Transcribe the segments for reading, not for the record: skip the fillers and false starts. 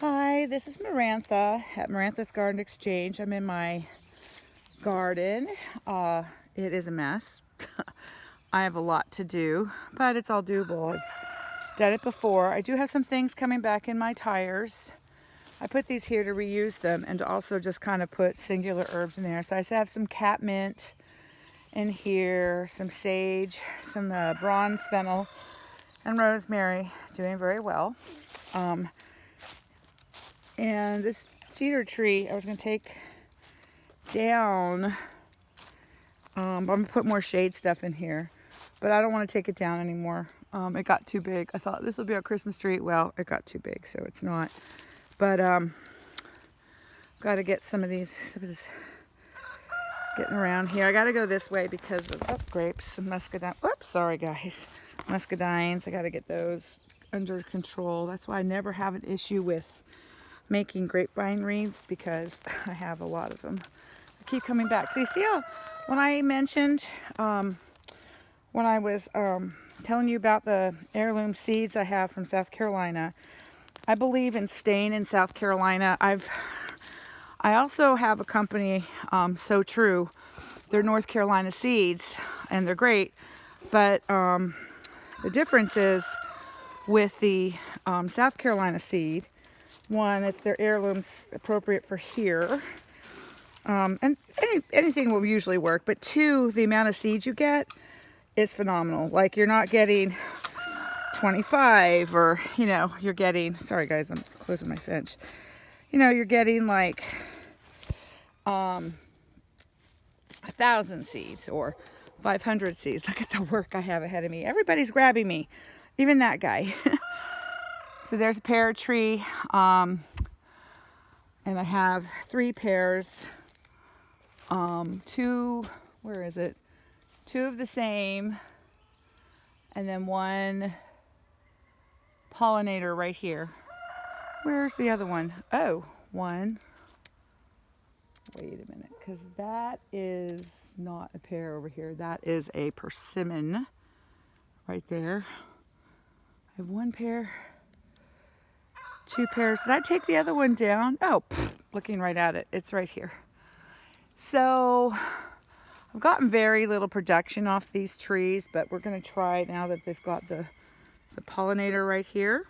Hi, this is Marantha at Marantha's Garden Exchange. I'm in my garden. It is a mess. I have a lot to do, but it's all doable. I've done it before. I do have some things coming back in my tires. I put these here to reuse them and to also just kind of put singular herbs in there. So I have some catmint in here, some sage, some bronze fennel, and rosemary doing very well. And this cedar tree I was going to take down. I'm going to put more shade stuff in here, but I don't want to take it down anymore. It got too big. I thought this will be our Christmas tree. Well, it got too big, so it's not. But got to get some of these getting around here. I got to go this way because of grapes, some muscadine. Oops, sorry guys. Muscadines. I got to get those under control. That's why I never have an issue with making grapevine wreaths, because I have a lot of them. I keep coming back. So you see how when I mentioned when I was telling you about the heirloom seeds I have from South Carolina, I believe in staying in South Carolina. I also have a company, So True. They're North Carolina seeds, and they're great. But the difference is with the South Carolina seed, one, it's their heirlooms appropriate for here. And anything will usually work. But two, the amount of seeds you get is phenomenal. Like, you're not getting 25 or, you're getting, sorry guys, I'm closing my fence. You're getting like 1,000 seeds or 500 seeds. Look at the work I have ahead of me. Everybody's grabbing me, even that guy. So there's a pear tree, and I have 3 pears, 2, where is it? 2 of the same, and then 1 pollinator right here. Where's the other one? Oh, 1. Wait a minute, because that is not a pear over here. That is a persimmon right there. I have 1 pear, 2 pears. Did I take the other one down? Oh, looking right at it. It's right here. So I've gotten very little production off these trees, but we're going to try now that they've got the pollinator right here.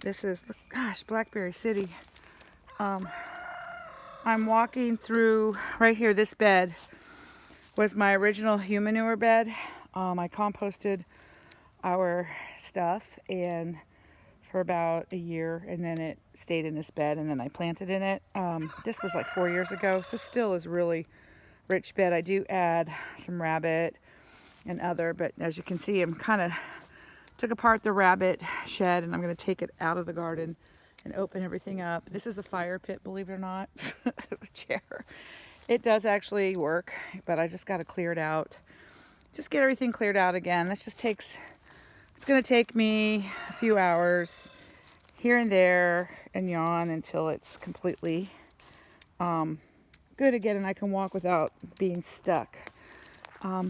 This is, gosh, Blackberry City. I'm walking through right here. This bed was my original human manure bed. I composted our stuff and for about a year, and then it stayed in this bed, and then I planted in it. This was like 4 years ago, so still is really rich bed. I do add some rabbit and other, but as you can see, I'm kind of took apart the rabbit shed, and I'm going to take it out of the garden and open everything up. This is a fire pit, believe it or not. The chair. It does actually work, but I just got to clear it out. Just get everything cleared out again. This just takes, it's going to take me a few hours here and there and yawn until it's completely good again and I can walk without being stuck. I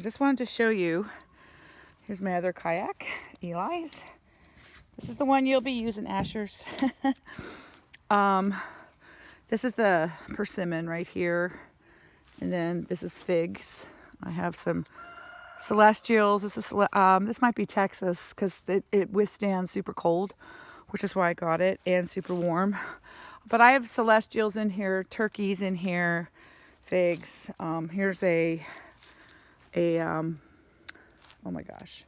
just wanted to show you, here's my other kayak, Eli's. This is the one you'll be using, Asher's. This is the persimmon right here. And then this is figs. I have some celestials. This might be Texas because it withstands super cold, which is why I got it, and super warm. But I have celestials in here, turkeys in here, figs. Here's oh my gosh.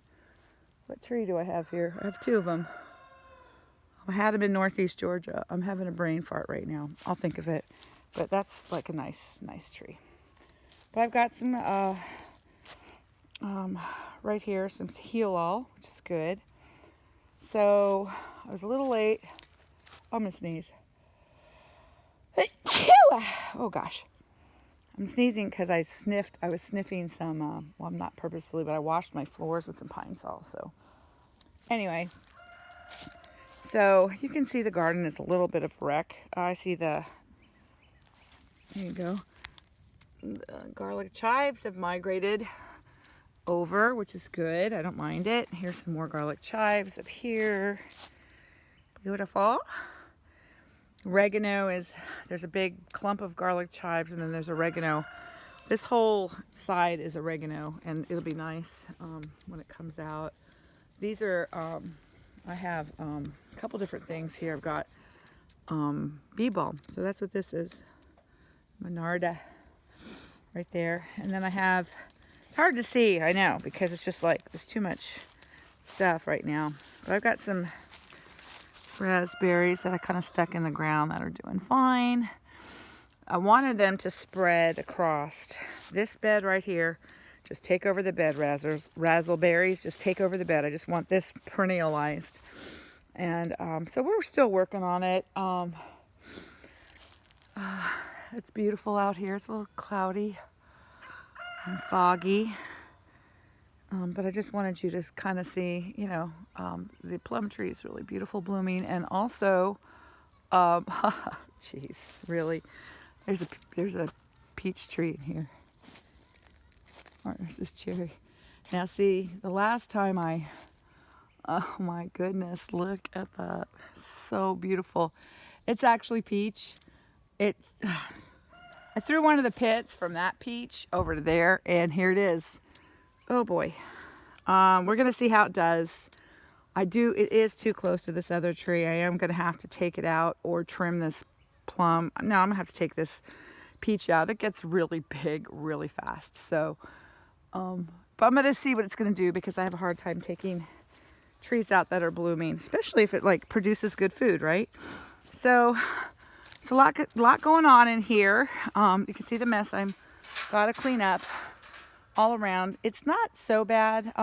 What tree do I have here? I have 2 of them. I had them in Northeast Georgia. I'm having a brain fart right now. I'll think of it. But that's like a nice tree. But I've got some right here, some heal-all, which is good. So I was a little late. I'm gonna sneeze. Oh gosh. I'm sneezing because I was sniffing some, well, I'm not purposefully, but I washed my floors with some Pine-Sol. So anyway, so you can see the garden is a little bit of wreck. I see there you go. The garlic chives have migrated over, which is good. I don't mind it. Here's some more garlic chives up here. Beautiful. Oregano is, there's a big clump of garlic chives, and then there's oregano. This whole side is oregano, and it'll be nice when it comes out. These are, I have a couple different things here. I've got bee balm, so that's what this is. Monarda right there. And then I have, it's hard to see, I know, because it's just like, there's too much stuff right now. But I've got some raspberries that I kind of stuck in the ground that are doing fine. I wanted them to spread across this bed right here. Just take over the bed, razzleberries. Just take over the bed. I just want this perennialized. And so we're still working on it. It's beautiful out here. It's a little cloudy and foggy. But I just wanted you to kind of see, you know, the plum tree is really beautiful blooming. And also, jeez, really, there's a peach tree in here. Or there's this cherry. Now see, the last time oh my goodness, look at that. So beautiful. It's actually peach. I threw one of the pits from that peach over to there, and here it is. Oh boy. We're gonna see how it does. It is too close to this other tree. I am gonna have to take it out or trim this plum. No, I'm gonna have to take this peach out. It gets really big really fast. So, but I'm gonna see what it's gonna do, because I have a hard time taking trees out that are blooming, especially if it like produces good food, right? So it's a lot going on in here. You can see the mess I'm gotta clean up all around. It's not so bad.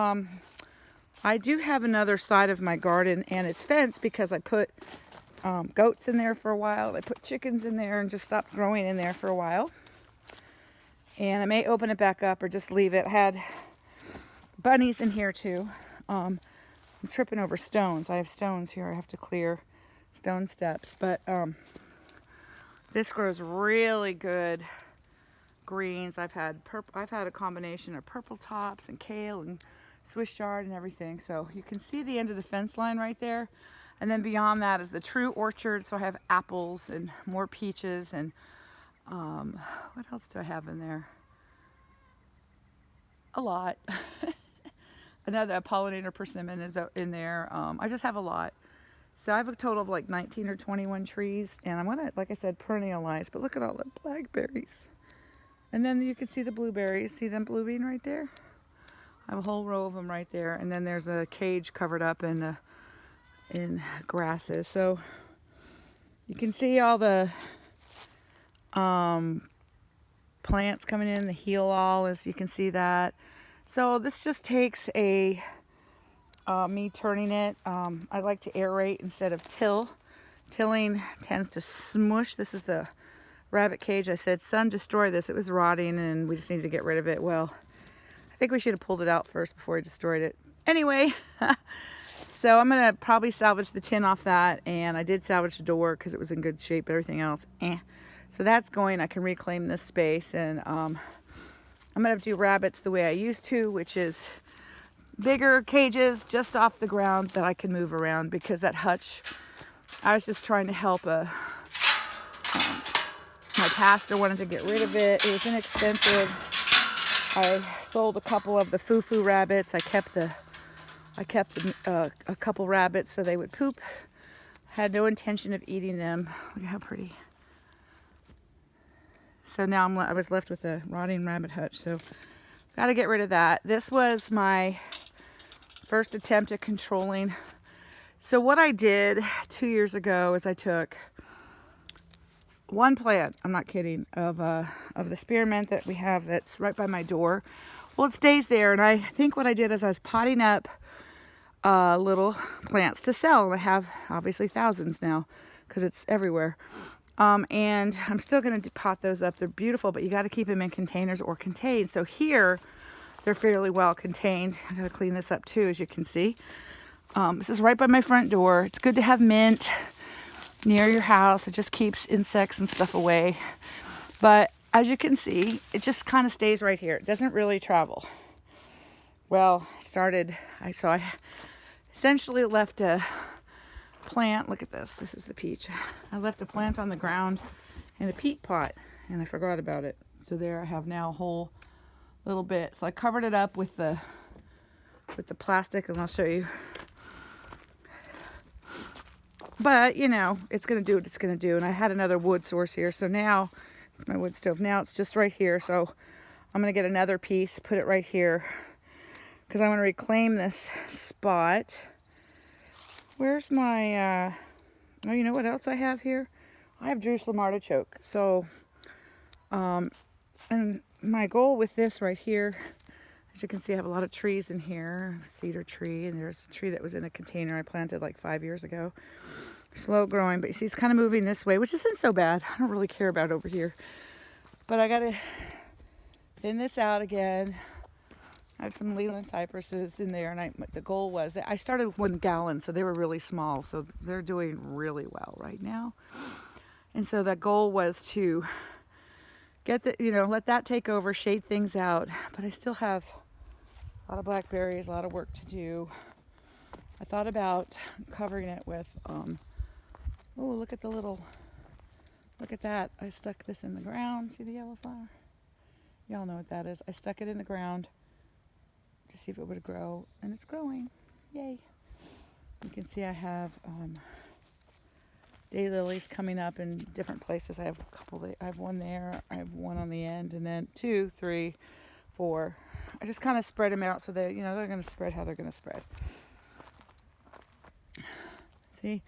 I do have another side of my garden, and it's fenced because I put goats in there for a while. I put chickens in there and just stopped growing in there for a while. And I may open it back up or just leave it. I had bunnies in here too. I'm tripping over stones. I have stones here I have to clear, stone steps. But this grows really good greens. I've had a combination of purple tops and kale and Swiss chard and everything. So you can see the end of the fence line right there. And then beyond that is the true orchard. So I have apples and more peaches and what else do I have in there? A lot. Another pollinator persimmon is in there. I just have a lot. So I have a total of like 19 or 21 trees, and I'm gonna, like I said, perennialize. But look at all the blackberries. And then you can see the blueberries. See them blooming right there? I have a whole row of them right there. And then there's a cage covered up in grasses. So you can see all the plants coming in, the heal all, as you can see that. So this just takes me turning it. I like to aerate instead of till. Tilling tends to smush. This is the rabbit cage. I said, son, destroy this. It was rotting and we just needed to get rid of it. Well, I think we should have pulled it out first before we destroyed it. Anyway, so I'm going to probably salvage the tin off that. And I did salvage the door because it was in good shape, but everything else, So that's going. I can reclaim this space. And I'm going to do rabbits the way I used to, which is bigger cages just off the ground that I can move around, because that hutch, I was just trying to help my pastor wanted to get rid of it. It was inexpensive. I sold a couple of the foo-foo rabbits. I kept a couple rabbits so they would poop. Had no intention of eating them. Look at how pretty. So now I was left with a rotting rabbit hutch. So got to get rid of that. This was my first attempt at controlling. So what I did 2 years ago is I took one plant, I'm not kidding, of the spearmint that we have that's right by my door. Well, it stays there, and I think what I did is I was potting up little plants to sell. And I have obviously thousands now because it's everywhere. And I'm still going to pot those up. They're beautiful, but you got to keep them in containers or contained. So here, they're fairly well contained. I got to clean this up too, as you can see. This is right by my front door. It's good to have mint near your house. It just keeps insects and stuff away. But as you can see, it just kind of stays right here. It doesn't really travel. Well, I essentially left a plant. Look at this. This is the peach. I left a plant on the ground in a peat pot, and I forgot about it. So there I have now a whole little bit. So I covered it up with the plastic, and I'll show you. But, you know, it's going to do what it's going to do. And I had another wood source here. So now, it's my wood stove. Now it's just right here. So I'm going to get another piece, put it right here. Because I want to reclaim this spot. Where's my, oh, you know what else I have here? I have Jerusalem artichoke. So, and my goal with this right here, as you can see, I have a lot of trees in here. Cedar tree, and there's a tree that was in a container I planted like 5 years ago. Slow growing, but you see it's kind of moving this way, which isn't so bad. I don't really care about over here. But I gotta thin this out again. I have some Leland cypresses in there, and the goal was that I started with 1 gallon, so they were really small. So they're doing really well right now. And so that goal was to get the, you know, let that take over, shade things out. But I still have a lot of blackberries, a lot of work to do. I thought about covering it with, oh, look at that. I stuck this in the ground. See the yellow flower? Y'all know what that is. I stuck it in the ground to see if it would grow, and it's growing. Yay. You can see I have daylilies coming up in different places. I have a couple. I have one there. I have one on the end, and then 2, 3, 4. I just kind of spread them out so that, you know, they're going to spread how they're going to spread. See?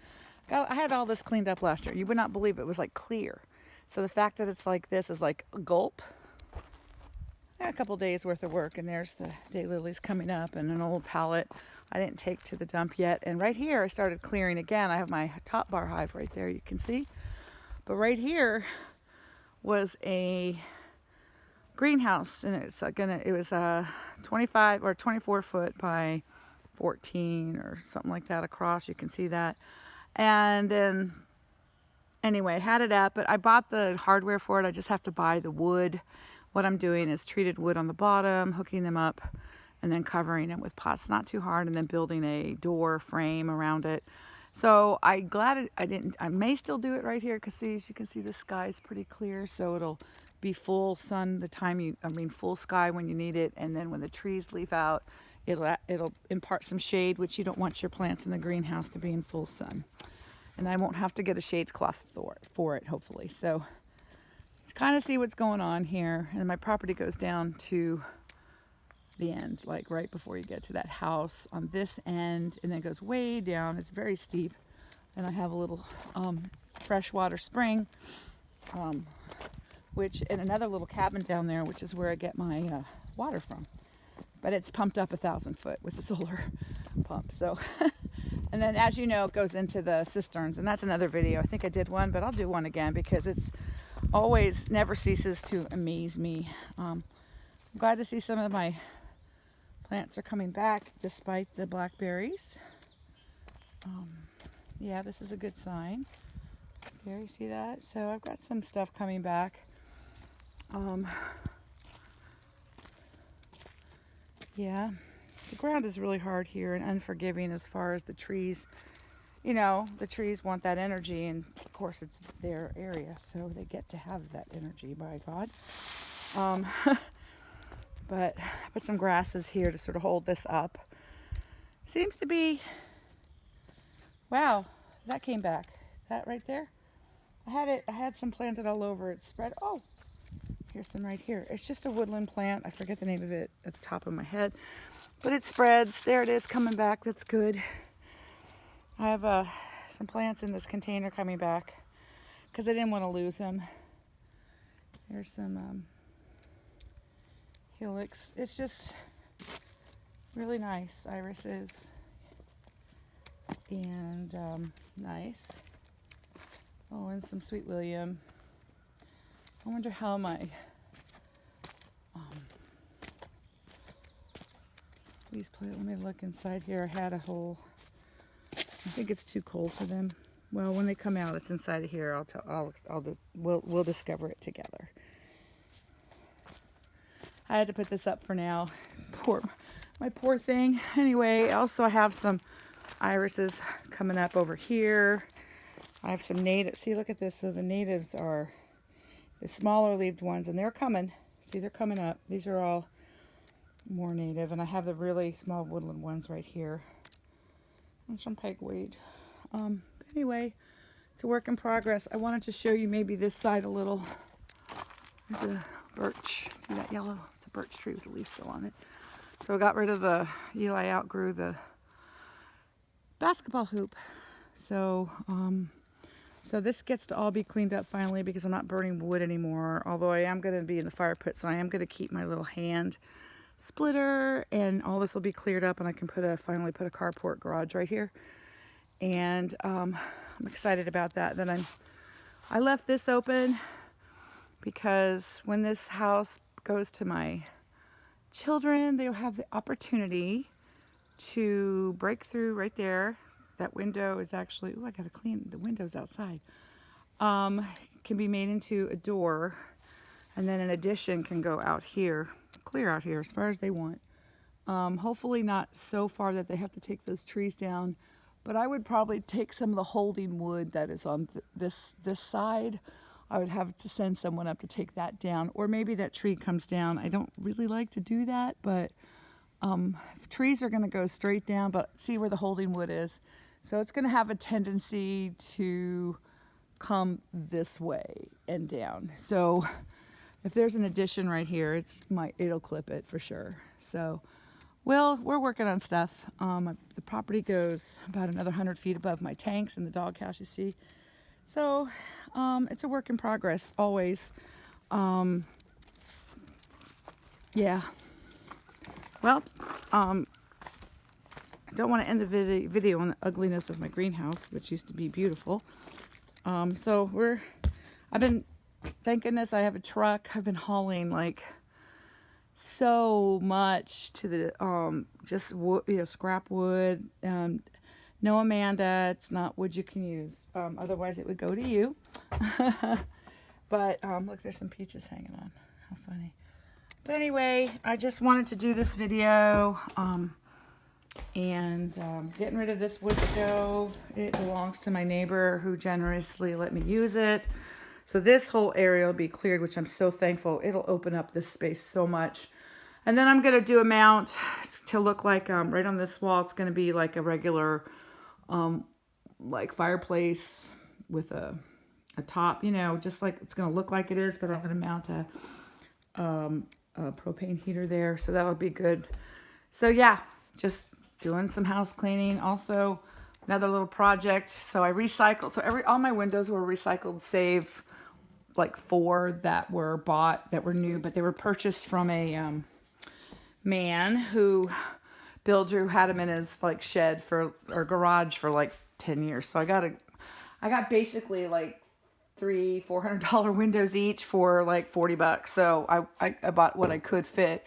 I had all this cleaned up last year. You would not believe it was like clear. So the fact that it's like this is like a gulp. I had a couple days worth of work, and there's the daylilies coming up and an old pallet I didn't take to the dump yet. And right here I started clearing again. I have my top bar hive right there, you can see. But right here was a greenhouse, and it was a 25 or 24 foot by 14 or something like that across. You can see that. And then anyway, I had it up, but I bought the hardware for it. I just have to buy the wood. What I'm doing is treated wood on the bottom, hooking them up, and then covering it with plastic, not too hard, and then building a door frame around it. So I'm glad I may still do it right here, because as you can see, the sky is pretty clear, so it'll be full sun full sky when you need it, and then when the trees leaf out, it'll impart some shade, which you don't want your plants in the greenhouse to be in full sun. And I won't have to get a shade cloth for it, hopefully. So kind of see what's going on here. And my property goes down to the end, like right before you get to that house on this end, and then it goes way down. It's very steep. And I have a little freshwater spring, and another little cabin down there, which is where I get my water from. But it's pumped up 1,000 foot with the solar pump. So, and then as you know, it goes into the cisterns, and that's another video. I think I did one, but I'll do one again because it's always never ceases to amaze me. I'm glad to see some of my plants are coming back despite the blackberries. Yeah, this is a good sign. There, you see that? So I've got some stuff coming back. Yeah, the ground is really hard here and unforgiving as far as the trees. You know, the trees want that energy, and of course it's their area, so they get to have that energy, by God. But I put some grasses here to sort of hold this up. Seems to be, wow, that came back. That right there. I had some planted all over. It spread. Oh, here's some right here. It's just a woodland plant. I forget the name of it at the top of my head, but it spreads. There it is, coming back. That's good. I have some plants in this container coming back because I didn't want to lose them. There's some helix. It's just really nice. Irises. And nice. Oh, and some Sweet William. I wonder how my these plants. Let me look inside here. I had a whole. I think it's too cold for them. Well, when they come out, it's inside of here. We'll discover it together. I had to put this up for now. My poor thing. Anyway, also I have some irises coming up over here. I have some native. See, look at this. So the natives are the smaller leaved ones, and they're coming. See, they're coming up. These are all more native, and I have the really small woodland ones right here. And some pegweed. Anyway, it's a work in progress. I wanted to show you maybe this side a little. There's a birch. See that yellow? It's a birch tree with the leaves still on it. So I got rid of the, Eli outgrew the basketball hoop. So, so this gets to all be cleaned up finally because I'm not burning wood anymore. Although I am going to be in the fire pit, so I am going to keep my little hand splitter, and all this will be cleared up, and I can finally put a carport garage right here. And I'm excited about that. Then I left this open because when this house goes to my children, they'll have the opportunity to break through right there. That window is actually, oh, I gotta clean the windows outside. Can be made into a door, and then an addition can go out here, clear out here as far as they want. Hopefully not so far that they have to take those trees down, but I would probably take some of the holding wood that is on this side. I would have to send someone up to take that down, or maybe that tree comes down. I don't really like to do that, but trees are going to go straight down, but see where the holding wood is. So it's going to have a tendency to come this way and down. So if there's an addition right here, it'll clip it for sure. So, well, we're working on stuff. The property goes about another 100 feet above my tanks and the doghouse, you see. So it's a work in progress, always. Yeah. Well, I don't want to end the video on the ugliness of my greenhouse, which used to be beautiful. So thank goodness I have a truck. I've been hauling like so much to the, just wood, scrap wood. No, Amanda, it's not wood you can use. Otherwise it would go to you. But look, there's some peaches hanging on. How funny. But anyway, I just wanted to do this video. And getting rid of this wood stove. It belongs to my neighbor who generously let me use it. So this whole area will be cleared, which I'm so thankful. It'll open up this space so much. And then I'm going to do a mount to look like, right on this wall, it's going to be like a regular, like fireplace with a top, just like it's going to look like it is, but I'm going to mount a propane heater there. So that'll be good. So yeah, just doing some house cleaning. Also, another little project. So I recycled. So all my windows were recycled, save like 4 that were bought, that were new, but they were purchased from a man who had them in his like shed or garage for like 10 years. So I got basically like $300-400 windows each for like $40. So I bought what I could fit.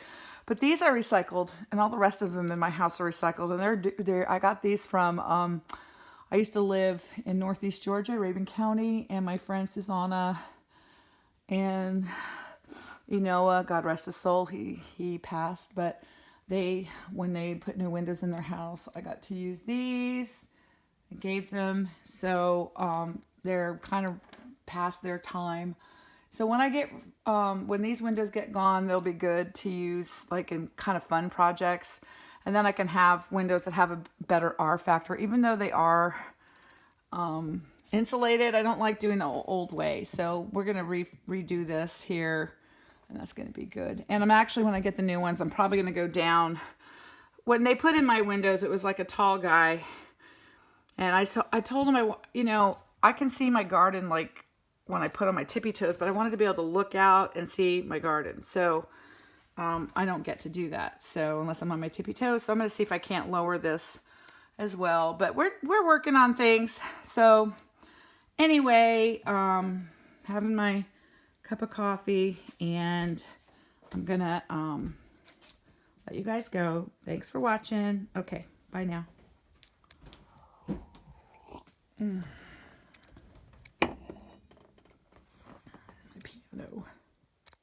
But these are recycled, and all the rest of them in my house are recycled. And I got these from, I used to live in Northeast Georgia, Rabun County, and my friend Susanna and Enoa, God rest his soul, he passed. But when they put new windows in their house, I got to use these. I gave them, so they're kind of past their time. So when these windows get gone, they'll be good to use like in kind of fun projects. And then I can have windows that have a better R factor, even though they are insulated. I don't like doing the old way. So we're going to redo this here, and that's going to be good. And when I get the new ones, I'm probably going to go down. When they put in my windows, it was like a tall guy. And I told him, I can see my garden like when I put on my tippy toes, but I wanted to be able to look out and see my garden. So I don't get to do that. So unless I'm on my tippy toes. So I'm going to see if I can't lower this as well. But we're working on things. So anyway, having my cup of coffee, and I'm going to let you guys go. Thanks for watching. Okay, bye now.